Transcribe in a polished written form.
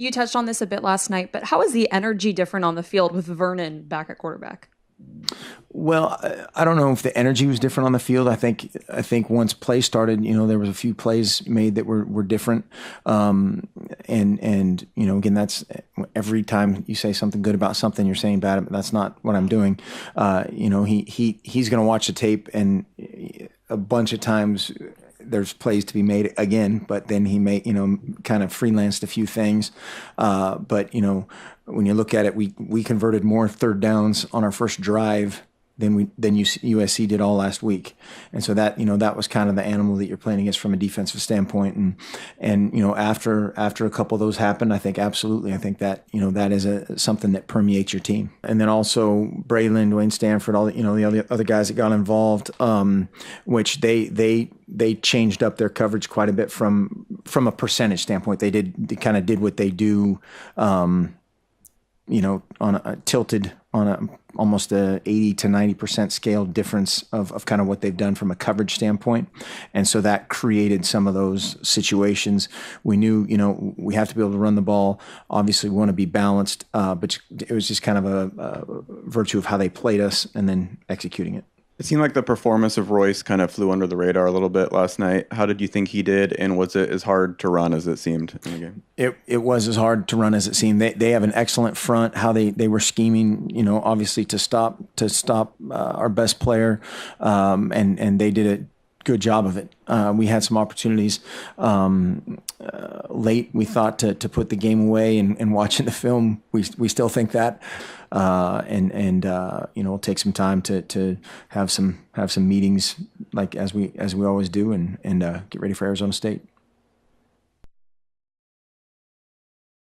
You touched on this a bit last night, but how is the energy different on the field with Vernon back at quarterback? Well, I don't know if the energy was different on the field. I think once play started, there was a few plays made that were different. And again, that's every time you say something good about something, you're saying bad. That's not what I'm doing. He's going to watch the tape, and a bunch of times there's plays to be made again, but then he may, kind of freelanced a few things. But when you look at it, we converted more third downs on our first drive than USC did all last week. And so that was kind of the animal that you're playing against from a defensive standpoint. And after a couple of those happened, I think absolutely, I think that, that is something that permeates your team. And then also Braylon, Dwayne Stanford, all the other guys that got involved, which they changed up their coverage quite a bit from a percentage standpoint. They kind of did what they do, tilted on almost a 80 to 90% scale difference of kind of what they've done from a coverage standpoint. And so that created some of those situations. We knew, we have to be able to run the ball. Obviously we want to be balanced, but it was just kind of a virtue of how they played us and then executing it. It seemed like the performance of Royce kind of flew under the radar a little bit last night. How did you think he did, and was it as hard to run as it seemed in the game? It was as hard to run as it seemed. They have an excellent front. How they were scheming, obviously to stop our best player, and they did a good job of it. We had some opportunities late. We thought to put the game away, and watching the film, we still think that. It'll take some time to have some meetings like as we always do, and get ready for Arizona State.